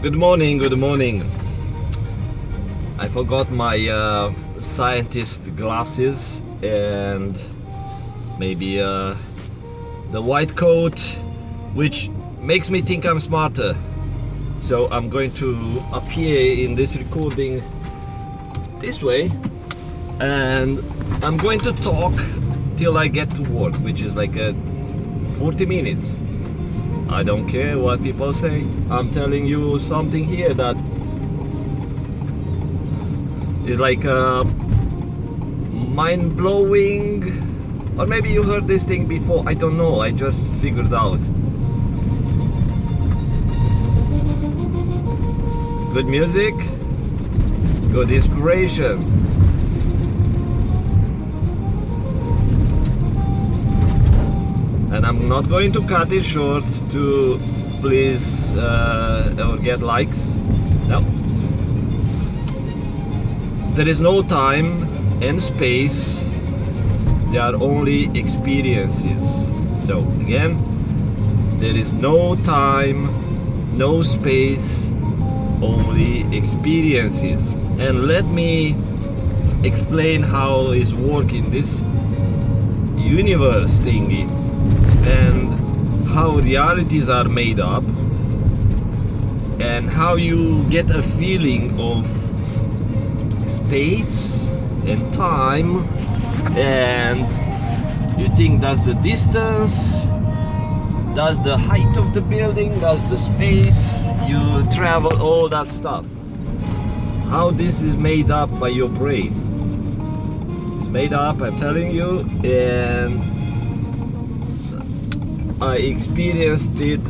Good morning, good morning. I forgot my scientist glasses and maybe the white coat, which makes me think I'm smarter. So I'm going to appear in this recording this way, and I'm going to talk till I get to work, which is like 40 minutes. I don't care what people say. I'm telling you something here that is like mind-blowing, or maybe you heard this thing before, I don't know, I just figured out. Good music, good inspiration. And I'm not going to cut it short to please or get likes. No. There is no time and space. There are only experiences. So again, there is no time, no space, only experiences. And let me explain how it's working this universe thingy, and how realities are made up, and how you get a feeling of space and time, and you think, does the distance, does the height of the building, does the space you travel, all that stuff, how this is made up by your brain. It's made up, I'm telling you, and I experienced it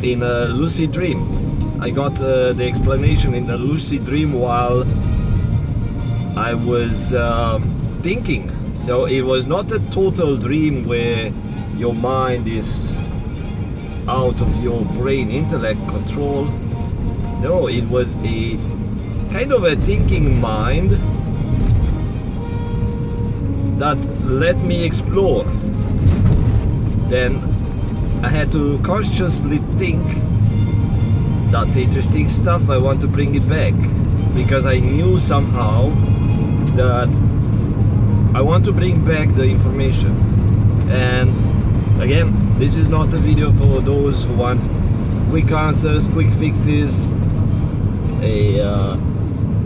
in a lucid dream. I got the explanation in a lucid dream while I was thinking. So it was not a total dream where your mind is out of your brain intellect control. No, it was a kind of a thinking mind that let me explore. Then I had to consciously think, that's interesting stuff, I want to bring it back, because I knew somehow that I want to bring back the information. And again, this is not a video for those who want quick answers, quick fixes,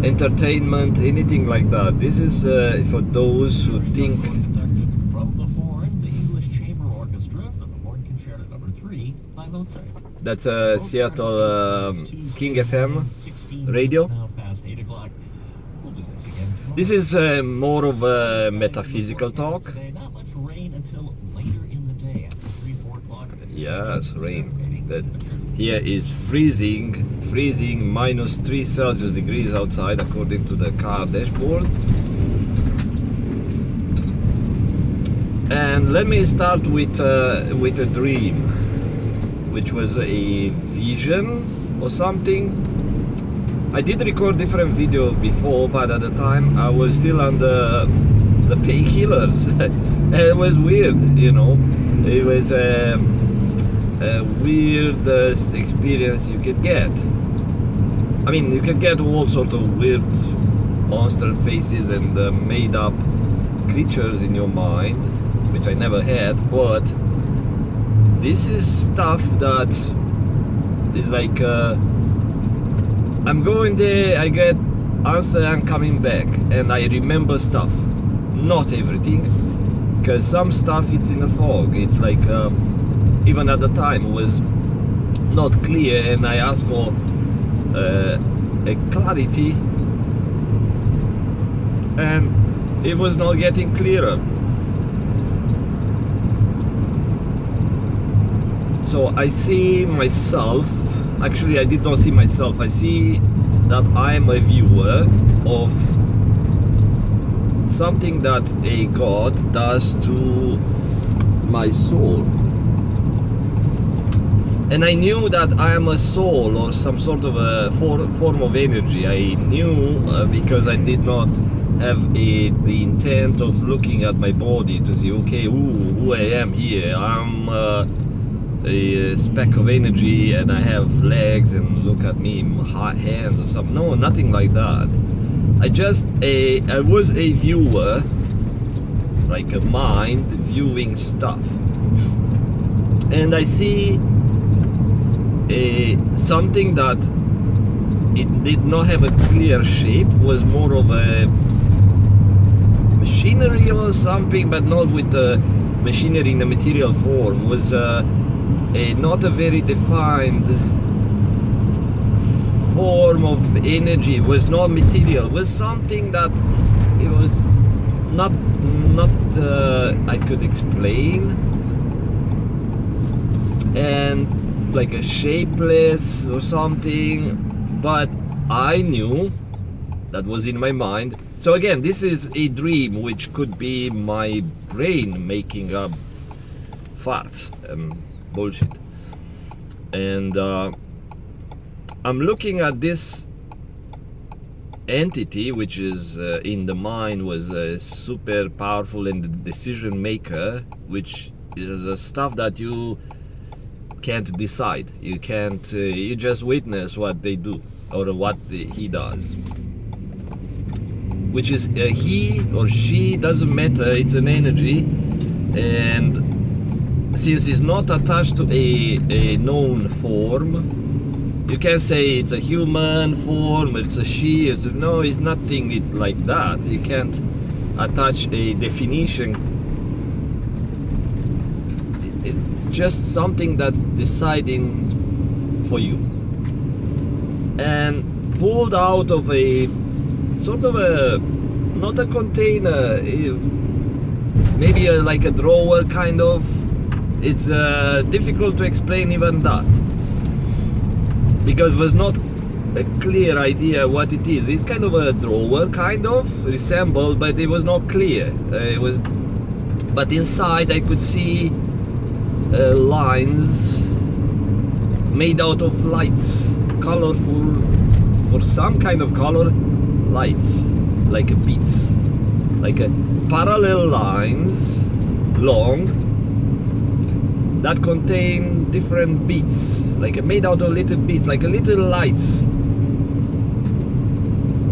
entertainment, anything like that. This is for those who think. That's a Seattle King FM radio. This is more of a metaphysical talk. Yes, rain. That here is freezing, -3 Celsius degrees outside, according to the car dashboard. And let me start with a dream, which was a vision or something. I did record different video before, but at the time I was still under the painkillers. And it was weird, you know. It was a weirdest experience you could get. I mean, you can get all sorts of weird monster faces and made up creatures in your mind, which I never had, but this is stuff that is like I'm going there, I get answer, I'm coming back, and I remember stuff. Not everything, because some stuff it's in a fog. It's like even at the time was not clear, and I asked for a clarity, and it was not getting clearer. So I see myself, actually I did not see myself, I see that I am a viewer of something that a God does to my soul. And I knew that I am a soul, or some sort of a form of energy. I knew because I did not have the intent of looking at my body to see, okay, who I am here. I'm a speck of energy and I have legs and look at me, hands or something. No, nothing like that. I was a viewer, like a mind viewing stuff, and I see something that it did not have a clear shape, was more of a machinery or something, but not with the machinery in the material form. Was not a very defined form of energy. It was not material. It was something that it was not I could explain, and like a shapeless or something, but I knew that was in my mind. So again, this is a dream, which could be my brain making up farts, bullshit. And I'm looking at this entity, which is in the mind, was super powerful and the decision maker, which is stuff that you can't decide. You can't. You just witness what they do or what he does. Which is he or she, doesn't matter. It's an energy, and since it's not attached to a known form, you can say it's a human form, it's a she, no, it's nothing like that. You can't attach a definition. It's just something that's deciding for you. And pulled out of a sort of a, not a container, maybe like a drawer kind of. It's difficult to explain even that, because it was not a clear idea what it is. It's kind of a drawer, kind of resembled, but it was not clear. But inside I could see lines made out of lights, colorful, or some kind of color lights, like a beats, like a parallel lines, long, that contain different beats, like made out of little beats, like a little lights.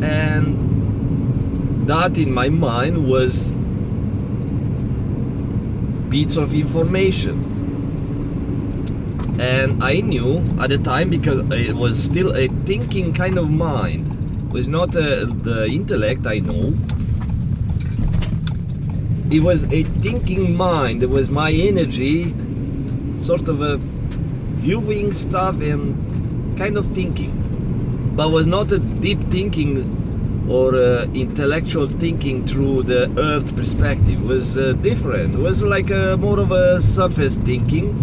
And that in my mind was bits of information. And I knew at the time, because it was still a thinking kind of mind, it was not the intellect, I know. It was a thinking mind. It was my energy, sort of a viewing stuff and kind of thinking, but was not a deep thinking or intellectual thinking through the earth perspective. It was different. It was like more of a surface thinking,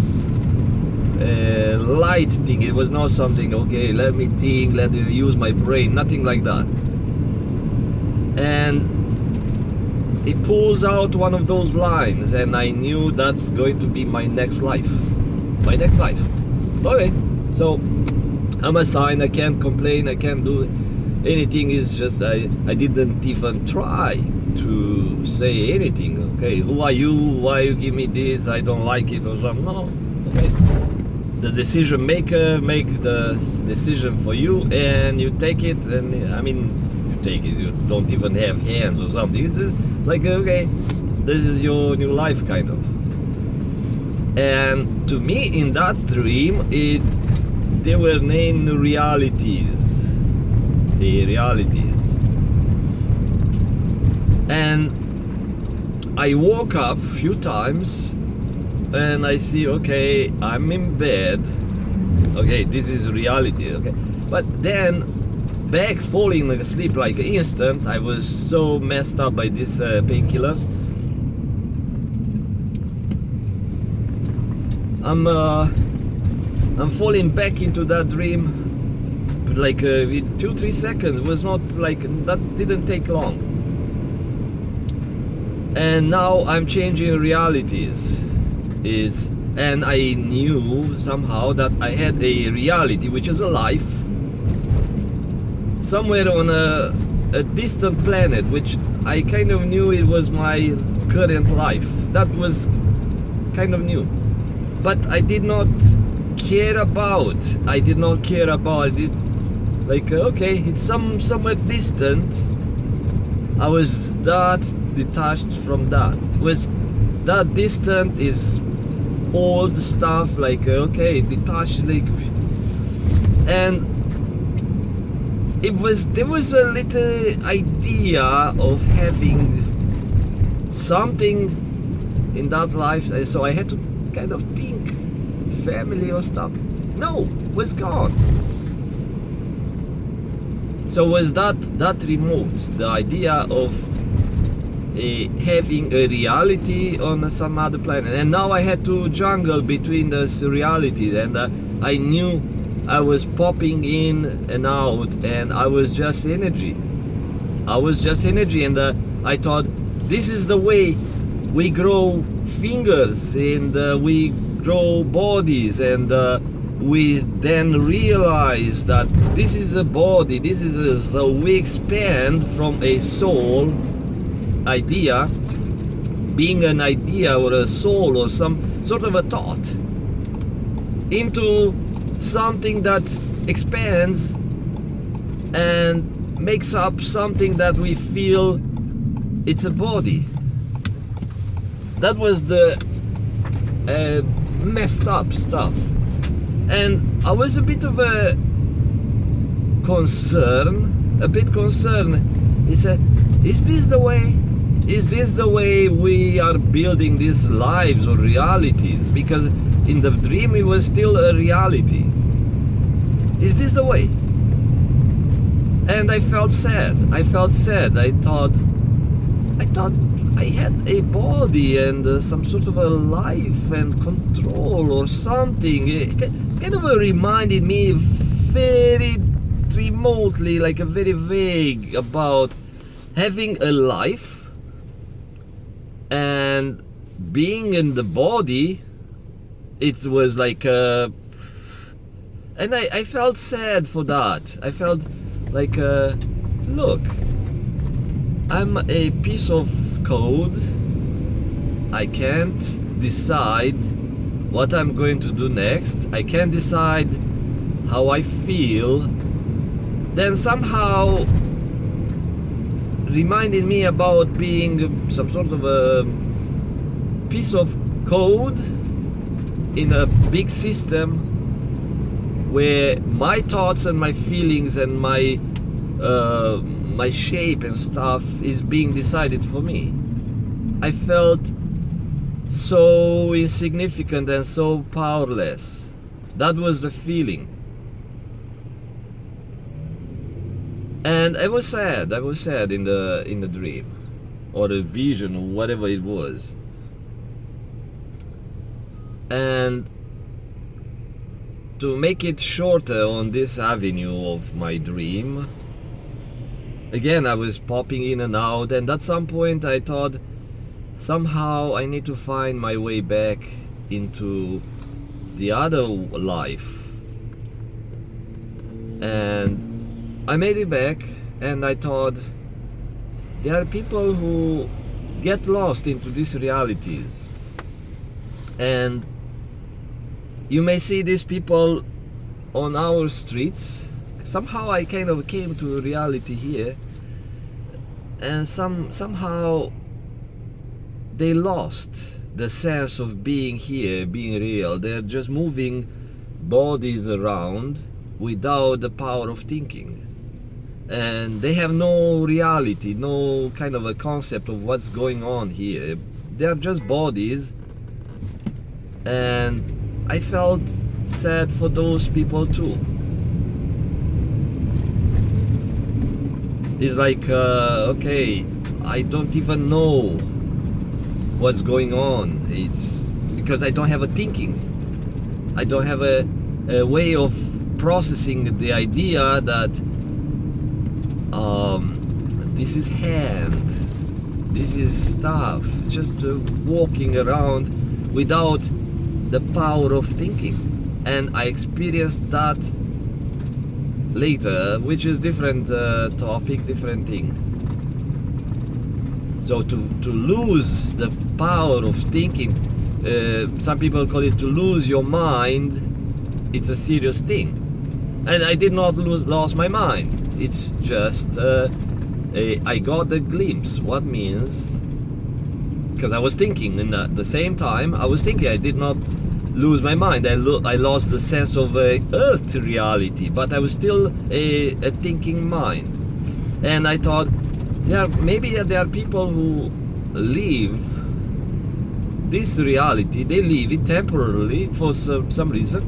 light thinking. It was not something, okay, let me think, let me use my brain, nothing like that. And it pulls out one of those lines, and I knew that's going to be my next life. My next life. Okay, so I'm a sign. I can't complain. I can't do anything. It's just I didn't even try to say anything. Okay, who are you? Why you give me this? I don't like it or something. No. Okay. The decision maker makes the decision for you, and you take it. And I mean, you take it. You don't even have hands or something. It's just like, okay, this is your new life, kind of. And to me, in that dream, they were named realities. The realities. And I woke up a few times, and I see, okay, I'm in bed. Okay, this is reality. Okay, but then back falling asleep like instant. I was so messed up by these painkillers. I'm falling back into that dream like in 2-3 seconds. It was not like that, didn't take long. And now I'm changing realities. And I knew somehow that I had a reality which is a life somewhere on a distant planet, which I kind of knew it was my current life. That was kind of new. but I did not care about. It. Like, okay, it's somewhere distant. I was that detached from that. Was that distant is old stuff, like, okay, detached, like, and there was a little idea of having something in that life, so I had to kind of think family or stuff. No, was gone. So was that remote, the idea of having a reality on some other planet. And now I had to jungle between this reality, and I knew I was popping in and out, and I was just energy. And I thought, this is the way we grow fingers, and we grow bodies, and we then realize that this is a body, so we expand from a soul idea, being an idea or a soul or some sort of a thought, into something that expands and makes up something that we feel it's a body. That was the messed up stuff. And I was a bit concerned. He said, is this the way? Is this the way we are building these lives or realities? Because in the dream it was still a reality. Is this the way? And I felt sad. I thought I had a body and some sort of a life and control or something. It kind of reminded me very remotely, like a very vague, about having a life and being in the body. It was like and I felt sad for that. I felt like, look, I'm a piece of code. I can't decide what I'm going to do next. I can't decide how I feel. Then somehow reminded me about being some sort of a piece of code in a big system where my thoughts and my feelings and my shape and stuff is being decided for me. I felt so insignificant and so powerless. That was the feeling. And I was sad in the dream, or the vision, or whatever it was. And to make it shorter on this avenue of my dream, again I was popping in and out, and at some point I thought, somehow I need to find my way back into the other life. And I made it back, and I thought, there are people who get lost into these realities, and you may see these people on our streets. Somehow I kind of came to reality here, and somehow they lost the sense of being here, being real. They're just moving bodies around without the power of thinking, and they have no reality, no kind of a concept of what's going on here. They are just bodies, and I felt sad for those people too. It's like, okay, I don't even know what's going on. It's because I don't have a thinking. I don't have a way of processing the idea that this is hand, this is stuff, just walking around without the power of thinking. And I experienced that later, which is different topic, different thing. So to lose the power of thinking some people call it to lose your mind. It's a serious thing, and I did not lose my mind. It's just I got a glimpse what means, because I was thinking in the same time I was thinking. I did not lose my mind. I lost the sense of earth reality, but I was still a thinking mind. And I thought, maybe there are people who live this reality, they live it temporarily for some reason,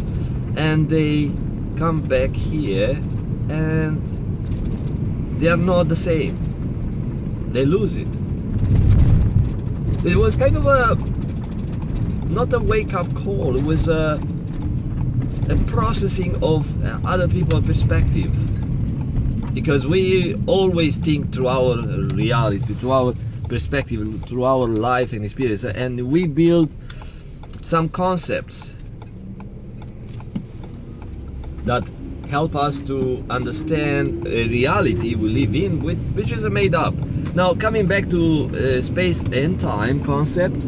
and they come back here and they are not the same. They lose it. It was kind of not a wake-up call, it was a processing of other people's perspective. Because we always think through our reality, through our perspective, through our life and experience, and we build some concepts that help us to understand a reality we live in, which is made up. Now, coming back to space and time concept,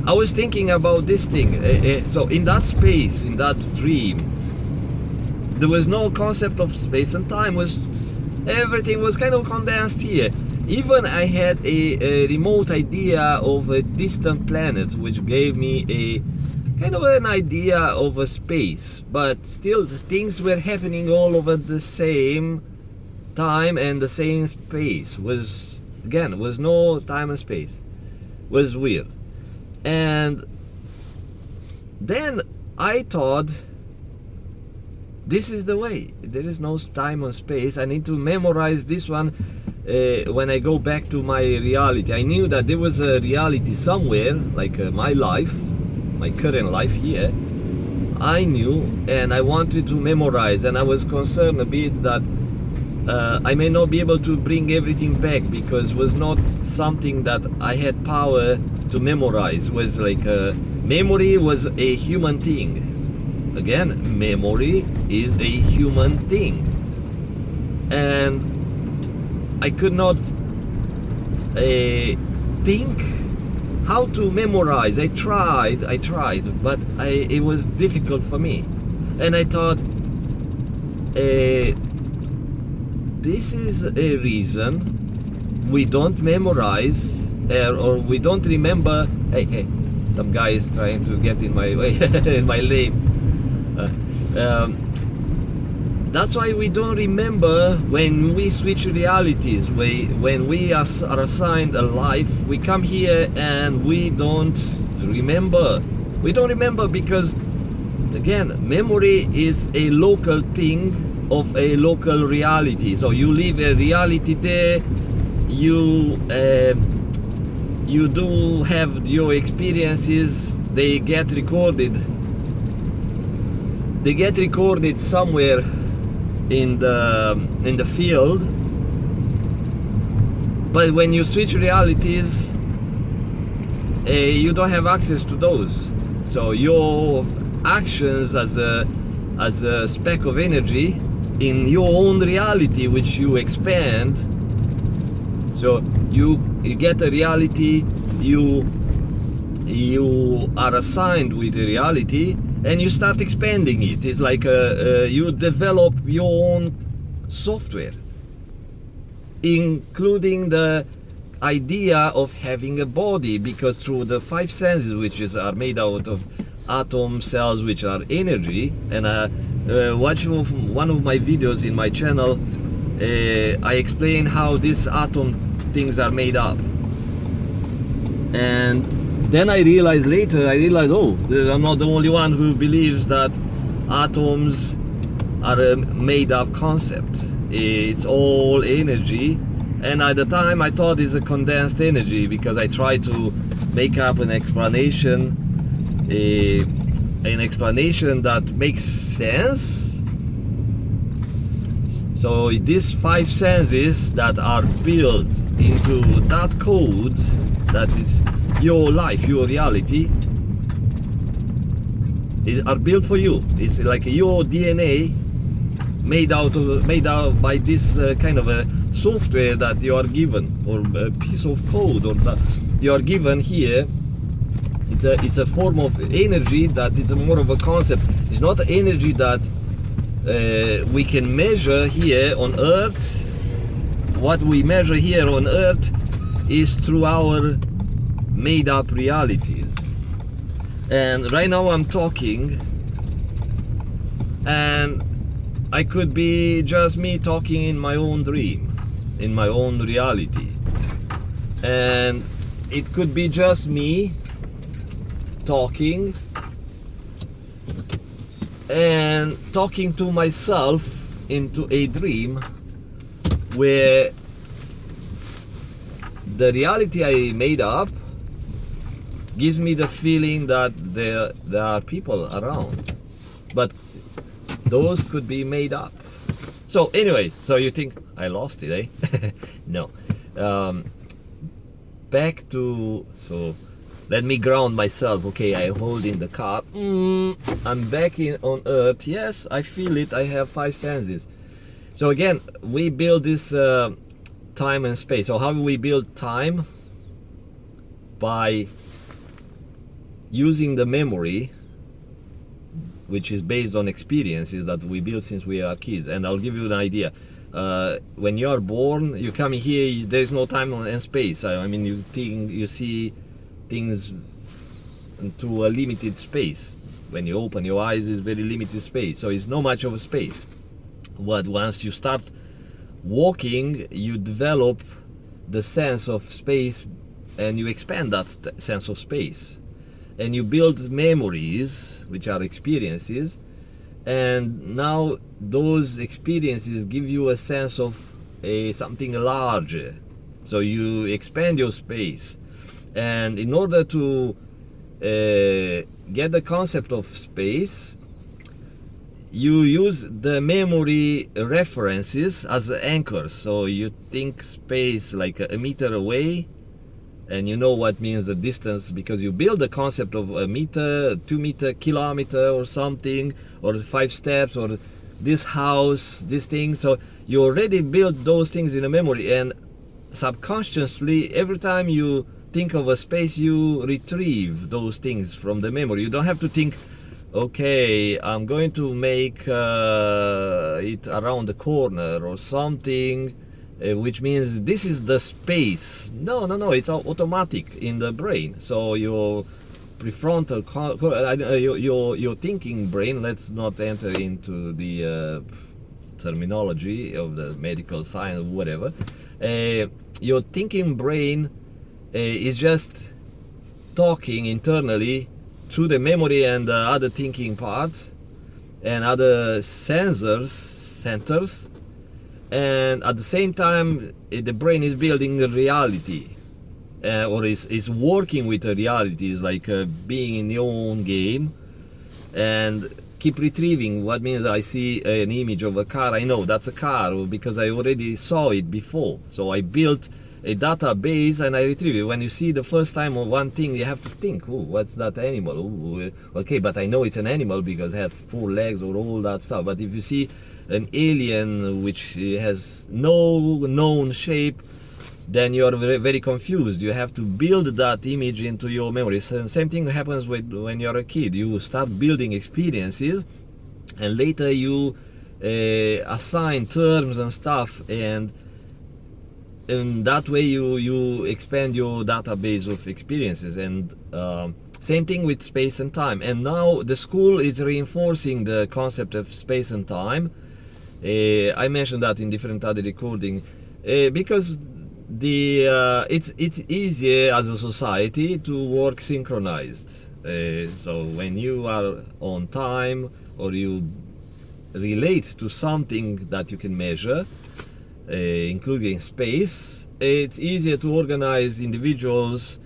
I was thinking about this thing. So in that space, in that dream, there was no concept of space and time. Everything was kind of condensed here. Even I had a remote idea of a distant planet, which gave me a kind of an idea of a space, but still things were happening all over the same time and the same space. Was no time and space. Was weird. And then I thought, this is the way. There is no time or space. I need to memorize this one when I go back to my reality. I knew that there was a reality somewhere, like my life, my current life here. I knew, and I wanted to memorize, and I was concerned a bit that I may not be able to bring everything back, because it was not something that I had power to memorize. It was like memory was a human thing. Again, memory is a human thing, and I could not think how to memorize. I tried, but it was difficult for me. And I thought, this is a reason we don't memorize or we don't remember. Hey, some guy is trying to get in my way, in my lane. That's why we don't remember when we switch realities. When we are assigned a life, we come here and we don't remember. We don't remember because, again, memory is a local thing of a local reality. So you live a reality there, you do have your experiences, they get recorded. They get recorded somewhere in the field, but when you switch realities, you don't have access to those. So your actions as a speck of energy in your own reality, which you expand. So you get a reality, you are assigned with a reality, and you start expanding it. It's like you develop your own software, including the idea of having a body, because through the five senses, which are made out of atom cells, which are energy. And watch one of my videos in my channel, I explain how these atom things are made up. And then I realized later, oh, I'm not the only one who believes that atoms are a made-up concept. It's all energy, and at the time I thought it's a condensed energy, because I tried to make up an explanation that makes sense. So these five senses that are built into that code, that is your life, your reality, are built for you. It's like your DNA made out by this kind of a software that you are given, or a piece of code, or that you are given here it's a form of energy that it's more of a concept. It's not energy that we can measure here on Earth. What we measure here on Earth is through our made-up realities. And right now I'm talking, and I could be just me talking in my own dream, in my own reality. And it could be just me talking and talking to myself into a dream where the reality I made up gives me the feeling that there are people around, but those could be made up. So anyway, so you think I lost it, eh? No. Back to, so let me ground myself. Okay, I hold in the car. I'm back on Earth. Yes, I feel it. I have 5 senses. So again, we build this time and space. So how do we build time? By using the memory, which is based on experiences that we build since we are kids. And I'll give you an idea. When you are born, you come here, there is no time and space. I mean, you see things through a limited space. When you open your eyes, it's very limited space, so it's not much of a space. But once you start walking, you develop the sense of space, and you expand that sense of space, and you build memories, which are experiences, and now those experiences give you a sense of something larger. So you expand your space, and in order to get the concept of space, you use the memory references as anchors. So you think space like a meter away, and you know what means the distance because you build the concept of a meter, 2 meter, kilometer or something, or 5 steps, or this house, this thing. So you already built those things in a memory, and subconsciously every time you think of a space, you retrieve those things from the memory. You don't have to think, okay, I'm going to make it around the corner or something, which means this is the space. No, it's automatic in the brain. So your prefrontal, your thinking brain, let's not enter into the terminology of the medical science, whatever. Your thinking brain is just talking internally through the memory and the other thinking parts and other centers, and at the same time the brain is building a reality, or is working with a reality. It's like being in your own game and keep retrieving. What means I see an image of a car, I know that's a car because I already saw it before. So I built a database and I retrieve it. When you see the first time of one thing, you have to think, oh, what's that animal? Ooh, okay, but I know it's an animal because it has 4 legs or all that stuff. But if you see an alien which has no known shape, then you are very, very confused. You have to build that image into your memory. So same thing happens when you're a kid. You start building experiences, and later you assign terms and stuff, and that way you expand your database of experiences. And same thing with space and time. And now the school is reinforcing the concept of space and time. I mentioned that in different other recording because it's easier as a society to work synchronized. So when you are on time, or you relate to something that you can measure, including space, it's easier to organize individuals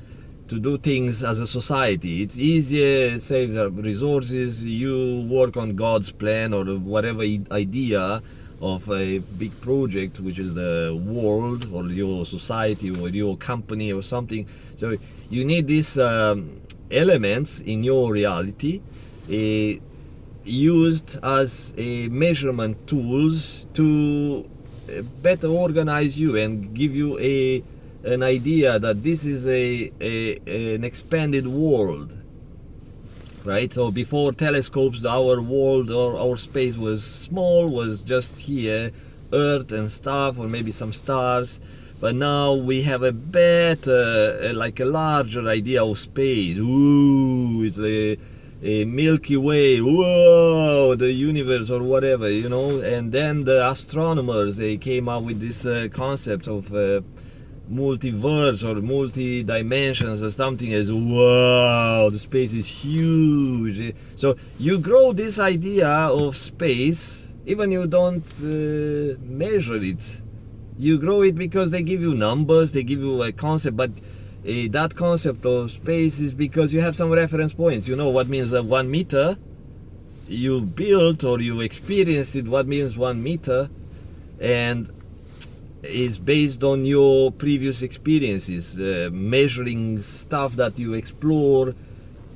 to do things as a society. It's easier, save resources. You work on God's plan or whatever idea of a big project, which is the world or your society or your company or something. So you need these elements in your reality used as a measurement tools to better organize you and give you an idea that this is an expanded world. right? So before telescopes, our world or our space was small, was just here, Earth and stuff, or maybe some stars. But now we have a better, like a larger idea of space. Ooh, it's a Milky Way. Whoa, the universe or whatever, you know. And then the astronomers, they came up with this concept of multiverse or multi dimensions or something. As wow, the space is huge. So you grow this idea of space, even you don't measure it. You grow it because they give you numbers, they give you a concept, but that concept of space is because you have some reference points. You know what means 1 meter. You built or you experienced it, what means 1 meter, and is based on your previous experiences, measuring stuff that you explore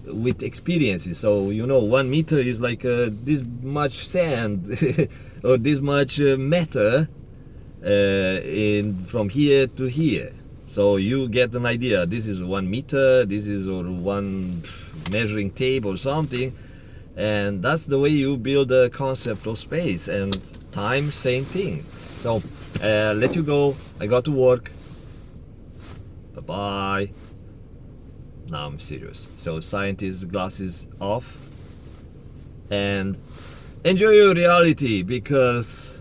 with experiences. So you know 1 meter is like this much sand or this much matter from here to here. So you get an idea, this is 1 meter, this is or one measuring tape or something, and that's the way you build a concept of space. And time, same thing. So let you go, I got to work, bye bye. Now I'm serious. So scientist glasses off and enjoy your reality, because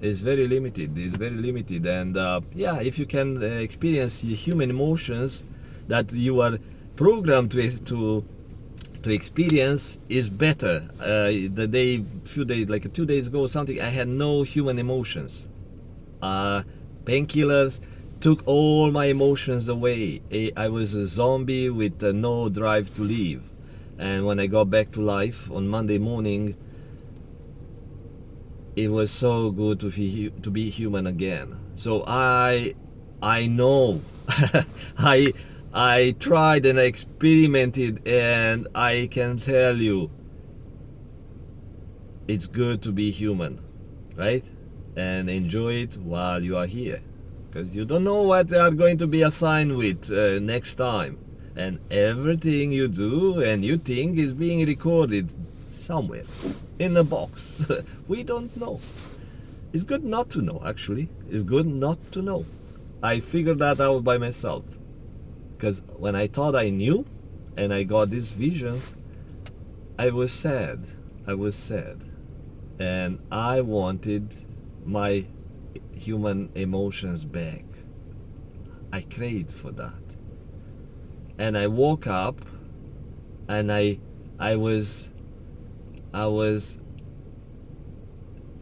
it's very limited. It's very limited. And yeah, if you can experience the human emotions that you are programmed to experience, is better. Few days, like 2 days ago or something, I had no human emotions. Painkillers took all my emotions away. I was a zombie with no drive to live. And when I got back to life on Monday morning, it was so good to be human again. So I know I tried and I experimented, and I can tell you it's good to be human, right? And enjoy it while you are here, because you don't know what they are going to be assigned with next time. And everything you do and you think is being recorded somewhere in a box. We don't know. It's good not to know, actually. It's good not to know. I figured that out by myself, because when I thought I knew and I got this vision, I was sad. And I wanted my human emotions back. I craved for that. And I woke up and I was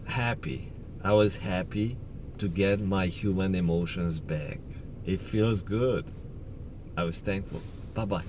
happy. I was happy to get my human emotions back. It feels good. I was thankful. Bye bye.